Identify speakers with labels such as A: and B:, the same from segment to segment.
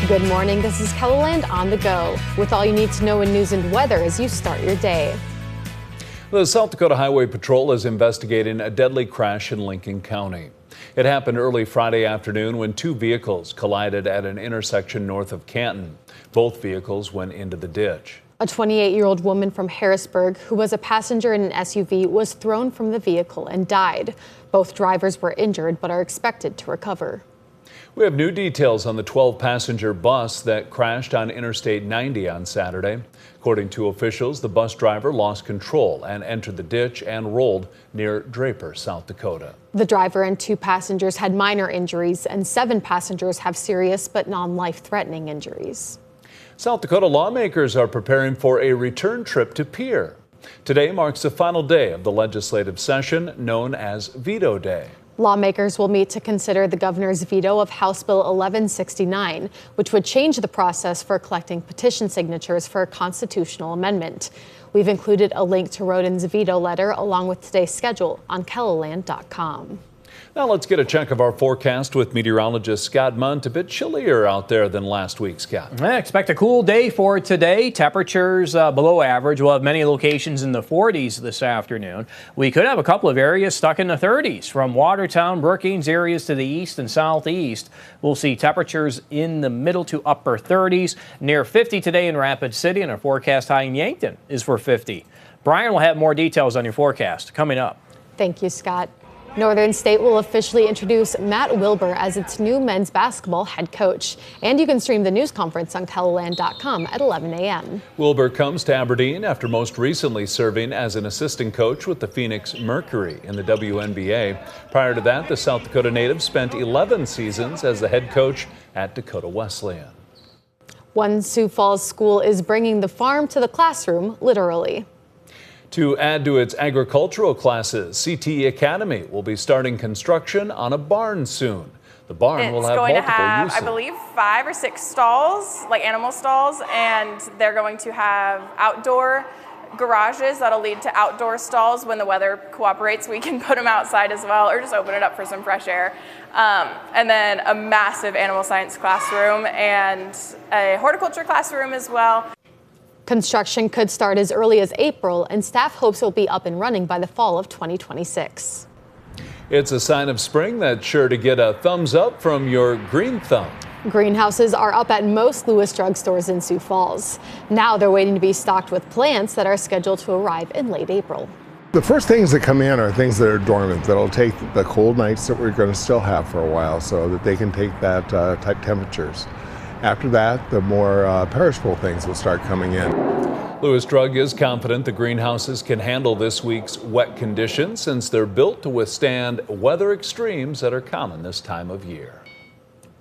A: Good morning, this is Keloland on the go, with all you need to know in news and weather as you start your day.
B: The South Dakota Highway Patrol is investigating a deadly crash in Lincoln County. It happened early Friday afternoon when two vehicles collided at an intersection north of Canton. Both vehicles went into the ditch.
A: A 28-year-old woman from Harrisburg, who was a passenger in an SUV, was thrown from the vehicle and died. Both drivers were injured but are expected to recover.
B: We have new details on the 12-passenger bus that crashed on Interstate 90 on Saturday. According to officials, the bus driver lost control and entered the ditch and rolled near Draper, South Dakota.
A: The driver and two passengers had minor injuries, and 7 passengers have serious but non-life-threatening injuries.
B: South Dakota lawmakers are preparing for a return trip to Pierre. Today marks the final day of the legislative session, known as Veto Day.
A: Lawmakers will meet to consider the governor's veto of House Bill 1169, which would change the process for collecting petition signatures for a constitutional amendment. We've included a link to Rodin's veto letter along with today's schedule on Keloland.com.
B: Now let's get a check of our forecast with meteorologist Scott Munt. A bit chillier out there than last week, Scott.
C: I expect a cool day for today. Temperatures below average. We'll have many locations in the 40s this afternoon. We could have a couple of areas stuck in the 30s. From Watertown, Brookings areas to the east and southeast, we'll see temperatures in the middle to upper 30s. Near 50 today in Rapid City, and our forecast high in Yankton is for 50. Brian will have more details on your forecast coming up.
A: Thank you, Scott. Northern State will officially introduce Matt Wilbur as its new men's basketball head coach. And you can stream the news conference on Keloland.com at 11 a.m.
B: Wilbur comes to Aberdeen after most recently serving as an assistant coach with the Phoenix Mercury in the WNBA. Prior to that, the South Dakota native spent 11 seasons as the head coach at Dakota Wesleyan.
A: One Sioux Falls school is bringing the farm to the classroom, literally.
B: To add to its agricultural classes, CTE Academy will be starting construction on a barn soon. The barn will have multiple uses. It's going to have,
D: I believe, 5 or 6 stalls, like animal stalls, and they're going to have outdoor garages that'll lead to outdoor stalls. When the weather cooperates, we can put them outside as well, or just open it up for some fresh air. And then a massive animal science classroom and a horticulture classroom as well.
A: Construction could start as early as April, and staff hopes it will be up and running by the fall of 2026.
B: It's a sign of spring that's sure to get a thumbs up from your green thumb.
A: Greenhouses are up at most Lewis drugstores in Sioux Falls. Now they're waiting to be stocked with plants that are scheduled to arrive in late April.
E: The first things that come in are things that are dormant, that'll take the cold nights that we're going to still have for a while so that they can take that type temperatures. After that, the more perishable things will start coming in.
B: Lewis Drug is confident the greenhouses can handle this week's wet conditions since they're built to withstand weather extremes that are common this time of year.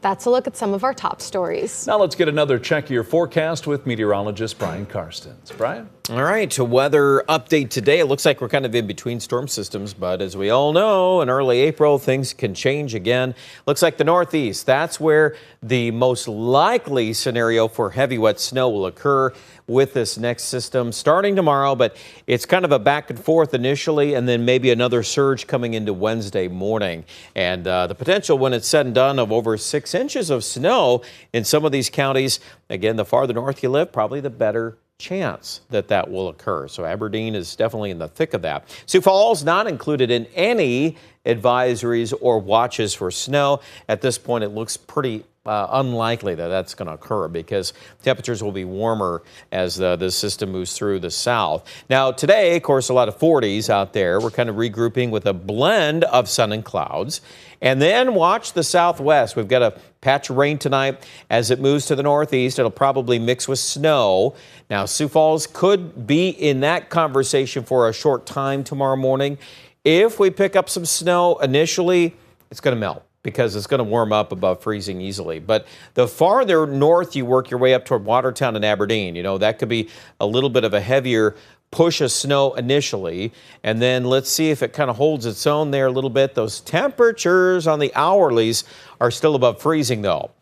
A: That's a look at some of our top stories.
B: Now let's get another check of your forecast with meteorologist Brian Karstens. Brian?
F: All right, a weather update today. It looks like we're kind of in between storm systems, but as we all know, in early April, things can change again. Looks like the Northeast, that's where the most likely scenario for heavy wet snow will occur with this next system starting tomorrow, but it's kind of a back and forth initially, and then maybe another surge coming into Wednesday morning. And the potential when it's said and done of over 6 inches of snow in some of these counties. Again, the farther north you live, probably the better chance that that will occur. So Aberdeen is definitely in the thick of that. Sioux Falls not included in any advisories or watches for snow. At this point, it looks pretty unlikely that that's going to occur because temperatures will be warmer as this system moves through the south. Now today, of course, a lot of 40s out there. We're kind of regrouping with a blend of sun and clouds. And then watch the southwest. We've got a patch of rain tonight. As it moves to the northeast, it'll probably mix with snow. Now, Sioux Falls could be in that conversation for a short time tomorrow morning. If we pick up some snow initially, it's going to melt because it's going to warm up above freezing easily. But the farther north you work your way up toward Watertown and Aberdeen, you know, that could be a little bit of a heavier push of snow initially, and then let's see if it kind of holds its own there a little bit. Those temperatures on the hourlies are still above freezing, though,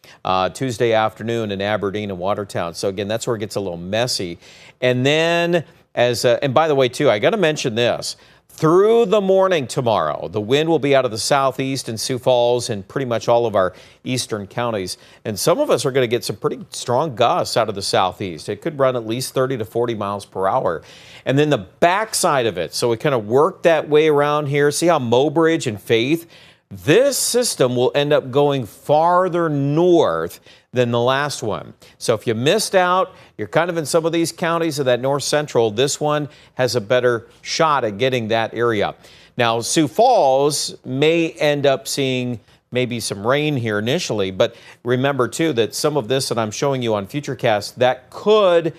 F: Tuesday afternoon in Aberdeen and Watertown. So, again, that's where it gets a little messy. And then, and by the way, too, I got to mention this. Through the morning tomorrow, the wind will be out of the southeast in Sioux Falls and pretty much all of our eastern counties. And some of us are going to get some pretty strong gusts out of the southeast. It could run at least 30 to 40 miles per hour. And then the backside of it, so we kind of work that way around here. See how Mobridge and Faith, this system will end up going farther north than the last one. So if you missed out, you're kind of in some of these counties of that north central, this one has a better shot at getting that area. Now, Sioux Falls may end up seeing maybe some rain here initially, but remember too that some of this that I'm showing you on Futurecast, that could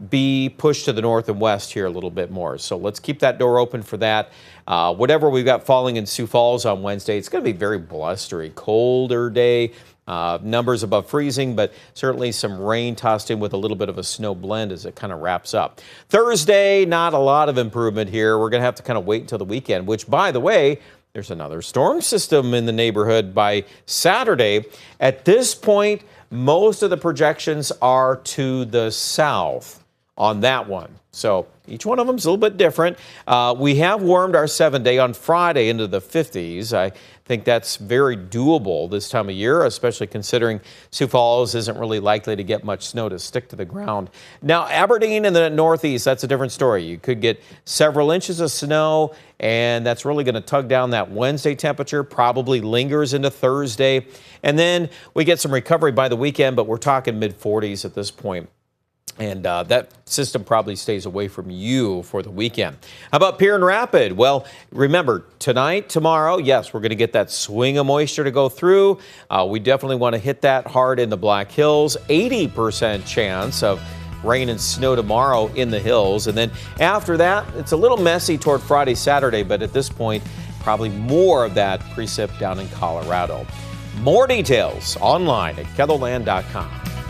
F: be pushed to the north and west here a little bit more. So let's keep that door open for that. Whatever we've got falling in Sioux Falls on Wednesday, it's going to be very blustery, colder day. Numbers above freezing, but certainly some rain tossed in with a little bit of a snow blend as it kind of wraps up. Thursday, not a lot of improvement here. We're going to have to kind of wait until the weekend, which, by the way, there's another storm system in the neighborhood by Saturday. At this point, most of the projections are to the south on that one. So each one of them is a little bit different. We have warmed our 7-day on Friday into the 50s. I think that's very doable this time of year, especially considering Sioux Falls isn't really likely to get much snow to stick to the ground. Now, Aberdeen in the northeast, that's a different story. You could get several inches of snow, and that's really going to tug down that Wednesday temperature, probably lingers into Thursday. And then we get some recovery by the weekend, but we're talking mid-40s at this point. And that system probably stays away from you for the weekend. How about Pier and Rapid? Well, remember, tonight, tomorrow, yes, we're going to get that swing of moisture to go through. We definitely want to hit that hard in the Black Hills. 80% chance of rain and snow tomorrow in the hills. And then after that, it's a little messy toward Friday, Saturday, but at this point, probably more of that precip down in Colorado. More details online at KELOLAND.com.